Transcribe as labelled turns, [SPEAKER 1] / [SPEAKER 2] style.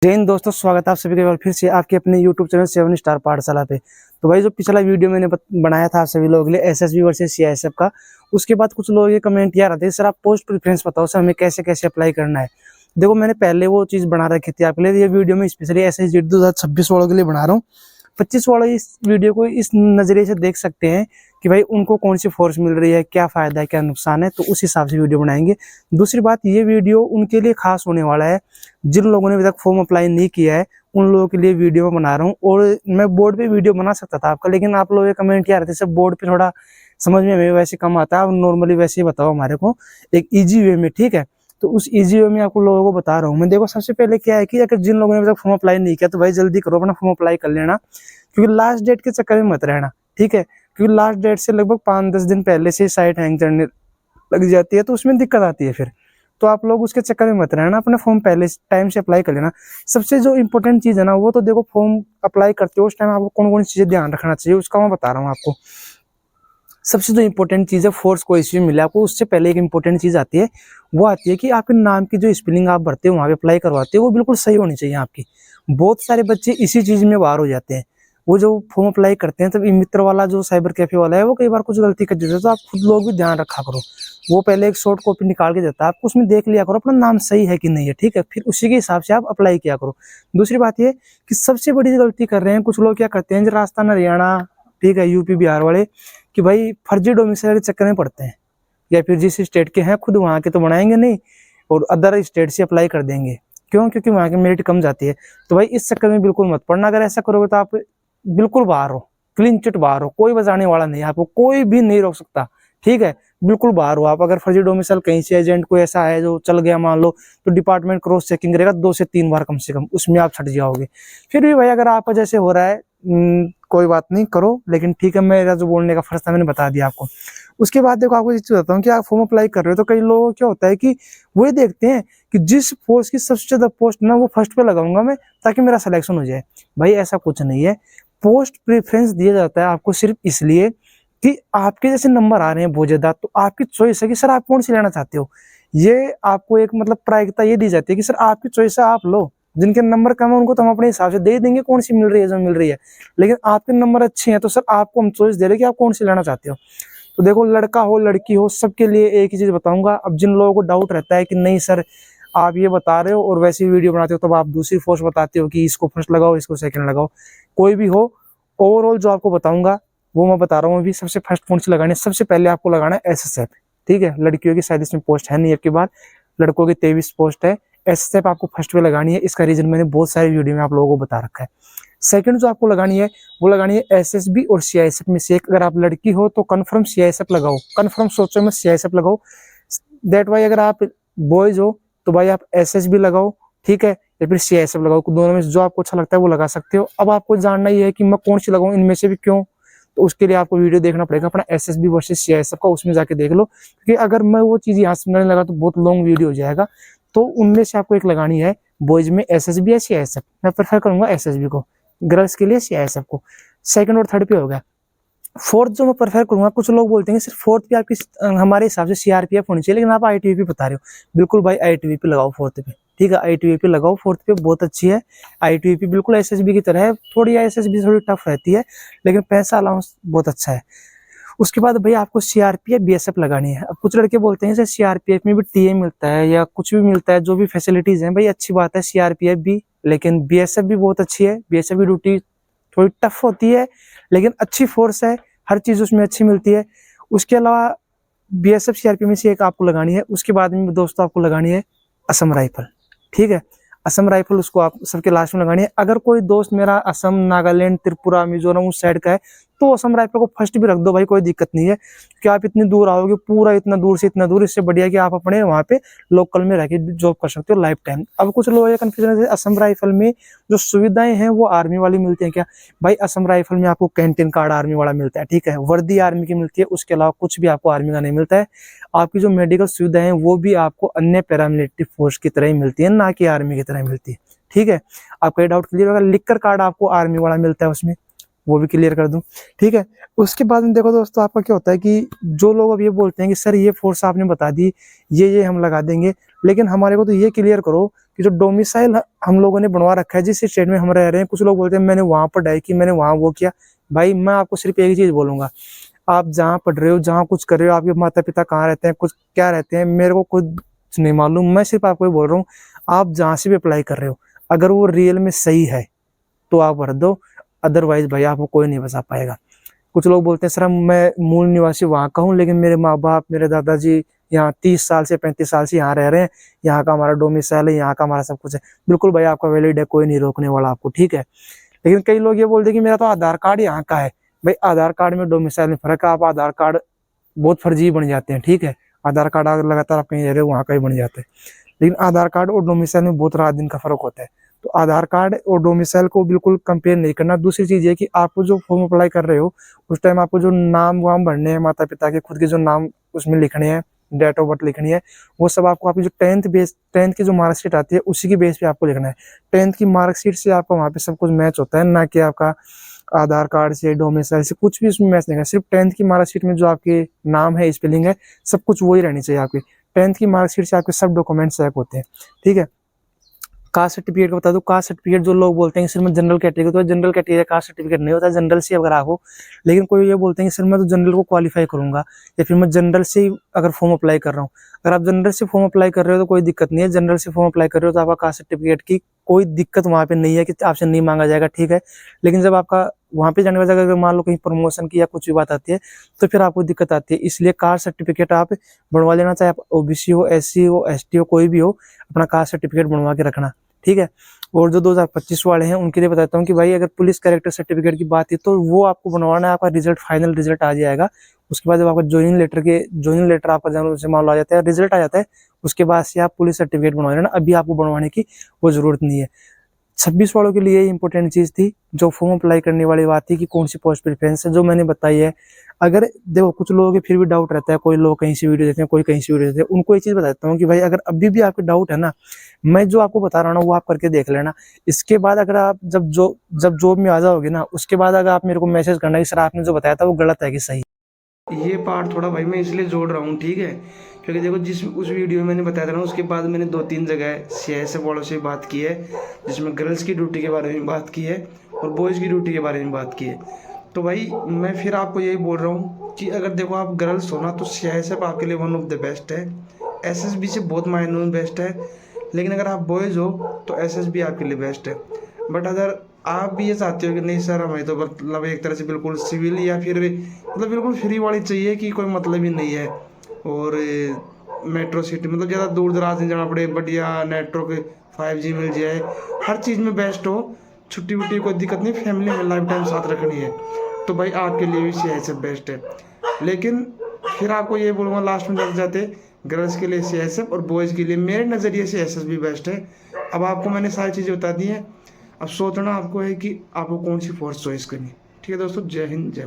[SPEAKER 1] जय हिंद दोस्तों, स्वागत है आप सभी के बार फिर से आपके अपने यूट्यूब चैनल 7 स्टार पाठशाला पे। तो भाई जो पिछला वीडियो मैंने बनाया था आप सभी लोगों के लिए एसएसबी वर्सेस सीआईएसएफ का, उसके बाद कुछ लोगों के कमेंट यार आते हैं, सर आप पोस्ट प्रेफरेंस बताओ सर हमें कैसे कैसे अप्लाई करना है। देखो मैंने पहले वो चीज़ बना रखी थी आपके लिए, ये वीडियो में स्पेशली एसएसजी 2026 वालों के लिए बना रहा हूँ। 25 वाले इस वीडियो को इस नज़रिए से देख सकते हैं कि भाई उनको कौन सी फोर्स मिल रही है, क्या फ़ायदा है, क्या नुकसान है, तो उस हिसाब से वीडियो बनाएंगे। दूसरी बात, ये वीडियो उनके लिए खास होने वाला है जिन लोगों ने अभी तक फॉर्म अप्लाई नहीं किया है, उन लोगों के लिए वीडियो में बना रहा हूँ। और मैं बोर्ड पे वीडियो बना सकता था आपका, लेकिन आप लोगों के कमेंट क्या रहते हैं, बोर्ड पे थोड़ा समझ में हमें वैसे कम आता है, आप नॉर्मली वैसे ही बताओ हमारे को एक ईजी वे में, ठीक है। तो उस ईजी वे में आपको लोगों को बता रहा हूँ मैं। देखो सबसे पहले क्या है कि अगर जिन लोगों ने अभी तक फॉर्म अप्लाई नहीं किया तो भाई जल्दी करो, अपना फॉर्म अप्लाई कर लेना, क्योंकि लास्ट डेट के चक्कर में मत रहना, ठीक है। क्योंकि लास्ट डेट से लगभग 5-10 दिन पहले से साइट हैंग करने लग जाती है, तो उसमें दिक्कत आती है फिर। तो आप लोग उसके चक्कर में मत रहना, अपना फॉर्म पहले टाइम से अप्लाई कर लेना। सबसे जो इम्पोर्टेंट चीज़ है ना, वो तो देखो फॉर्म अप्लाई करते हो उस टाइम आपको कौन कौन सी चीज़ें ध्यान रखना चाहिए उसका मैं बता रहा हूँ आपको। सबसे जो इम्पोर्टेंट चीज़ है, फोर्स कोई इश्यू मिले आपको, उससे पहले एक इम्पोर्टेंट चीज़ आती है, वो आती है कि आपके नाम की जो स्पेलिंग आप भरते हो वहाँ पे अप्लाई करवाते हो वो बिल्कुल सही होनी चाहिए आपकी। बहुत सारे बच्चे इसी चीज़ में बाहर हो जाते हैं। वो जो फॉर्म अप्लाई करते हैं तब मित्र वाला जो साइबर कैफे वाला है वो कई बार कुछ गलती कर देता है, तो आप खुद लोग भी ध्यान रखा करो। वो पहले एक शॉर्ट कॉपी निकाल के देता है आपको, उसमें देख लिया करो अपना नाम सही है कि नहीं है, ठीक है। फिर उसी के हिसाब से आप अप्लाई किया करो। दूसरी बात ये कि सबसे बड़ी गलती कर रहे हैं कुछ लोग, क्या करते हैं, राजस्थान हरियाणा, ठीक है, यूपी बिहार वाले, कि भाई फर्जी डोमिसाइल के चक्कर में पड़ते हैं, या फिर जिस स्टेट के हैं खुद वहाँ के तो बनाएंगे नहीं और अदर स्टेट से अप्लाई कर देंगे। क्यों? क्योंकि वहाँ की मेरिट कम जाती है। तो भाई इस चक्कर में बिल्कुल मत पड़ना। अगर ऐसा करोगे तो आप बिल्कुल बाहर हो, क्लीन चिट बाहर हो, कोई बचाने वाला नहीं है आपको, कोई भी नहीं रोक सकता, ठीक है। बिल्कुल बाहर हो आप। अगर फर्जी डोमिसाइल कहीं से एजेंट कोई ऐसा है जो चल गया मान लो, तो डिपार्टमेंट क्रॉस चेकिंग करेगा 2 से 3 बार कम से कम, उसमें आप छट जाओगे। फिर भी भाई अगर आपका जैसे हो रहा है कोई बात नहीं, करो, लेकिन ठीक है, मेरा जो बोलने का फर्ज था मैंने बता दिया आपको। उसके बाद देखो आपको ये चीज बताता हूँ कि आप फॉर्म अप्लाई कर रहे हो तो कई लोगों को क्या होता है कि वो ये देखते हैं कि जिस पोस्ट की सबसे ज्यादा पोस्ट ना वो फर्स्ट पे लगाऊंगा मैं ताकि मेरा सिलेक्शन हो जाए। भाई ऐसा कुछ नहीं है। पोस्ट प्रेफरेंस दिया जाता है आपको सिर्फ इसलिए कि आपके जैसे नंबर आ रहे हैं बहुत ज्यादा, तो आपकी चॉइस है कि सर आप कौन सी लेना चाहते हो। ये आपको एक मतलब प्रायिकता ये दी जाती है कि सर आपकी चॉइस है, आप लो। जिनके नंबर कम है उनको तो हम अपने हिसाब से दे देंगे कौन सी मिल रही है जो मिल रही है, लेकिन आपके नंबर अच्छे हैं तो सर आपको हम चॉइस दे रहे हैं कि आप कौन सी लेना चाहते हो। तो देखो लड़का हो लड़की हो सबके लिए एक ही चीज बताऊंगा। अब जिन लोगों को डाउट रहता है कि नहीं सर आप ये बता रहे हो और वैसी वीडियो बनाते हो तब आप दूसरी फोर्स बताते हो कि इसको फर्स्ट लगाओ इसको सेकंड लगाओ, कोई भी हो, ओवरऑल जो आपको बताऊंगा वो मैं बता रहा हूँ अभी। सबसे फर्स्ट कौन सी लगानी है, सबसे पहले आपको लगाना है एसएसएफ, ठीक है। लड़कियों की शायद इसमें पोस्ट है नहीं आपके बाद, लड़कों की 23 पोस्ट है। एसएसएफ आपको फर्स्ट पे लगानी है, इसका रीजन मैंने बहुत सारी वीडियो में आप लोगों को बता रखा है। सेकंड जो आपको लगानी है वो लगानी है एसएसबी और सीआईएसएफ में से एक। अगर आप लड़की हो तो कंफर्म सीआईएसएफ लगाओ, कंफर्म सोचो में सीआईएसएफ लगाओ। दैट वाई अगर आप बॉयज हो तो भाई आप एसएसबी लगाओ, ठीक है, या फिर सीआईएसएफ लगाओ। दोनों में जो आपको अच्छा लगता है वो लगा सकते हो। अब आपको जानना ही है कि मैं कौन सी लगाऊं इनमें से भी, क्यों, तो उसके लिए आपको वीडियो देखना पड़ेगा अपना एसएसबी वर्सेस सीआईएसएफ का, उसमें जाके देख लो। क्योंकि अगर मैं वो चीज़ यहाँ समझाने लगा तो बहुत लॉन्ग वीडियो हो जाएगा। तो उनमें से आपको एक लगानी है, बॉयज में एसएसबी या सीआईएसएफ। मैं प्रेफर करूंगा एसएसबी को, गर्ल्स के लिए सीआईएसएफ को। सेकंड और थर्ड पे हो गया। फोर्थ जो मैं प्रेफर करूंगा, कुछ लोग बोलते हैं सिर्फ फोर्थ पे आपकी हमारे हिसाब से सीआरपीएफ होनी चाहिए, लेकिन आप आईटीबीपी बता रहे हो। बिल्कुल भाई आईटीबीपी लगाओ फोर्थ पे, ठीक है, आईटीबीपी लगाओ फोर्थ पे, बहुत अच्छी है आईटीबीपी। बिल्कुल एसएसबी की तरह है, थोड़ी एसएसबी थोड़ी टफ रहती है लेकिन पैसा अलाउंस बहुत अच्छा है। उसके बाद भाई आपको सीआरपीएफ बीएसएफ लगानी है। अब कुछ लड़के बोलते हैं सर सीआरपीएफ में भी टीए मिलता है या कुछ भी मिलता है, जो भी फैसिलिटीज हैं, भाई अच्छी बात है सीआरपीएफ भी, लेकिन बीएसएफ भी बहुत अच्छी है। बीएसएफ की ड्यूटी थोड़ी टफ होती है लेकिन अच्छी फोर्स है, हर चीज़ उसमें अच्छी मिलती है। उसके अलावा बीएसएफ सीआरपीएफ में से एक आपको लगानी है। उसके बाद में दोस्तों आपको लगानी है असम राइफल, ठीक है, असम राइफल, उसको आप सबके लास्ट में लगानी है। अगर कोई दोस्त मेरा असम, नागालैंड, त्रिपुरा, मिजोरम उस साइड का है तो असम राइफल को फर्स्ट भी रख दो भाई, कोई दिक्कत नहीं है। कि आप इतनी दूर आओगे, पूरा इतना दूर से इतना दूर, इससे बढ़िया कि आप अपने वहाँ पे लोकल में रह के जॉब कर सकते हो लाइफ टाइम। अब कुछ लोग कन्फ्यूजन है असम राइफल में जो सुविधाएं हैं वो आर्मी वाली मिलती है क्या? भाई असम राइफल में आपको कैंटीन कार्ड आर्मी वाला मिलता है, ठीक है, वर्दी आर्मी की मिलती है, उसके अलावा कुछ भी आपको आर्मी का नहीं मिलता है। आपकी जो मेडिकल सुविधाएं हैं वो भी आपको अन्य पैरामिलिट्री फोर्स की तरह ही मिलती है, ना कि आर्मी की तरह मिलती है, ठीक है। आपका ये डाउट क्लियर होगा। लिकर कार्ड आपको आर्मी वाला मिलता है उसमें, वो भी क्लियर कर दूं, ठीक है। उसके बाद में देखो दोस्तों आपका क्या होता है कि जो लोग अब ये बोलते हैं कि सर ये फोर्स आपने बता दी, ये हम लगा देंगे, लेकिन हमारे को तो ये क्लियर करो कि जो डोमिसाइल हम लोगों ने बनवा रखा है जिस स्टेट में हम रह रहे हैं, कुछ लोग बोलते हैं मैंने वहाँ पढ़ाई की, मैंने वहाँ वो किया। भाई मैं आपको सिर्फ एक ही चीज़ बोलूँगा, आप जहाँ पढ़ रहे हो, जहाँ कुछ कर रहे हो, आपके माता पिता कहाँ रहते हैं, कुछ क्या रहते हैं, मेरे को कुछ नहीं मालूम। मैं सिर्फ आपको ये बोल रहा हूँ, आप जहाँ से भी अप्लाई कर रहे हो, अगर वो रियल में सही है तो आप भर दो, अदरवाइज भाई आपको कोई नहीं बचा पाएगा। कुछ लोग बोलते हैं सर मैं मूल निवासी वहाँ का हूँ, लेकिन मेरे माँ बाप, मेरे दादाजी यहाँ 30 साल से 35 साल से यहाँ रह रहे हैं, यहाँ का हमारा डोमिसाइल है, यहाँ का हमारा सब कुछ है। बिल्कुल भाई आपका वैलिड है, कोई नहीं रोकने वाला आपको, ठीक है। लेकिन कई लोग ये बोलते हैं कि मेरा तो आधार कार्ड यहाँ का है। भाई आधार कार्ड में डोमिसाइल में फर्क है। आप आधार कार्ड बहुत फर्जी बन जाते हैं, ठीक है। आधार कार्ड अगर लगातार आप कहीं रह रहे हो वहाँ का ही बन जाता है, लेकिन आधार कार्ड और डोमिसाइल में बहुत रात दिन का फर्क होता है। तो आधार कार्ड और डोमिसाइल को बिल्कुल कंपेयर नहीं करना। दूसरी चीज़ ये कि आपको जो फॉर्म अप्लाई कर रहे हो उस टाइम आपको जो नाम वाम भरने हैं माता पिता के, खुद के जो नाम उसमें लिखने हैं, डेट ऑफ बर्थ लिखनी है, वो सब आपको आपकी जो 10th की जो मार्कशीट आती है उसी की बेस पे आपको लिखना है। 10th की मार्कशीट से आपका वहाँ पे सब कुछ मैच होता है, ना कि आपका आधार कार्ड से, डोमिसाइल से कुछ भी उसमें मैच नहीं है। सिर्फ 10th की मार्कशीट में जो आपके नाम है, स्पेलिंग है, सब कुछ वही रहनी चाहिए आपकी। 10th की मार्कशीट से आपके सब डॉक्यूमेंट्स चेक होते हैं, ठीक है। कास्ट सर्टिफिकेट का बता दूं, कास्ट सर्टिफिकेट जो लोग बोलते हैं कि सर मैं जनरल कैटेगरी, तो जनरल कैटेगरी कास्ट सर्टिफिकेट नहीं होता, जनरल से अगर आप हो। लेकिन कोई ये बोलते हैं कि सर मैं तो जनरल को क्वालिफाई करूंगा, या फिर मैं जनरल से ही अगर फॉर्म अप्लाई कर रहा हूँ। अगर आप जनरल से फॉर्म अप्लाई कर रहे हो तो कोई दिक्कत नहीं है, जनरल से फॉर्म अप्लाई कर रहे हो तो आपका कास्ट सर्टिफिकेट की कोई दिक्कत वहाँ पे नहीं है कि आपसे नहीं मांगा जाएगा, ठीक है। लेकिन जब आपका वहाँ पे जाने के बाद अगर मान लो कहीं प्रमोशन की या कुछ भी बात आती है तो फिर आपको दिक्कत आती है। इसलिए कास्ट सर्टिफिकेट आप बनवा लेना, चाहे आप ओबीसी हो, एससी हो, एसटी हो, कोई भी हो, अपना कास्ट सर्टिफिकेट बनवा के रखना, ठीक है। और जो 2025 वाले हैं उनके लिए बताता हूँ कि भाई अगर पुलिस कैरेक्टर सर्टिफिकेट की बात है तो वो आपको बनवाना है। आपका रिजल्ट, फाइनल रिजल्ट आ जाएगा, उसके बाद जब आपका ज्वाइनिंग लेटर आपका जन्म से मान लो आ जाता है, रिजल्ट आ जाता है, उसके बाद से आप पुलिस सर्टिफिकेट बनवा लेना। अभी आपको बनवाने की वो जरूरत नहीं है। 26 वालों के लिए इंपॉर्टेंट चीज थी जो फॉर्म अप्लाई करने वाली बात थी कि कौन सी पोस्ट प्रेफरेंस है, जो मैंने बताई है। अगर देखो कुछ लोगों के फिर भी डाउट रहता है, कोई लोग कहीं से वीडियो देते हैं, कोई कहीं से वीडियो देते हैं, उनको ये चीज बताता हूँ कि भाई अगर अभी भी आपके डाउट है ना, मैं जो आपको बता रहा हूँ वो आप करके देख लेना। इसके बाद अगर आप जब जॉब में आ जाओगे ना, उसके बाद अगर आप मेरे को मैसेज करना कि सर आपने जो बताया था वो गलत है कि सही। ये पार्ट थोड़ा भाई मैं इसलिए जोड़ रहा हूँ, ठीक है, क्योंकि देखो उस वीडियो में मैंने बताया था ना, उसके बाद मैंने 2-3 जगह सीआईएसएफ वालों से बात की है, जिसमें गर्ल्स की ड्यूटी के बारे में बात की है और बॉयज़ की ड्यूटी के बारे में बात की है। तो भाई मैं फिर आपको यही बोल रहा हूँ कि अगर देखो आप गर्ल्स हो ना तो सीआईएसएफ आपके लिए वन ऑफ द बेस्ट है, एसएसबी से बहुत मायनों में बेस्ट है। लेकिन अगर आप बॉयज़ हो तो एसएसबी आपके लिए बेस्ट है। बट अगर आप भी ये चाहते हो कि नहीं सर हमें तो मतलब एक तरह से बिल्कुल सिविल या फिर मतलब बिल्कुल फ्री वाली चाहिए कि कोई मतलब ही नहीं है, और मेट्रो सिटी मतलब ज़्यादा दूर दराज नहीं जाना पड़े, बढ़िया नेटवर्क 5G मिल जाए, हर चीज़ में बेस्ट हो, छुट्टी वुट्टी कोई दिक्कत नहीं, फैमिली में लाइफ टाइम साथ रखनी है, तो भाई आपके लिए भी सीआईएसएफ बेस्ट है। लेकिन फिर आपको ये बोलूँगा लास्ट में जाते जाते, गर्ल्स के लिए सीआईएसएफ और बॉयज़ के लिए मेरे नज़रिए से एसएसबी बेस्ट है। अब आपको मैंने सारी चीज़ें बता दी हैं, अब सोचना आपको है कि आपको कौन सी फोर्स चॉइस करनी है। ठीक है दोस्तों, जय हिंद, जय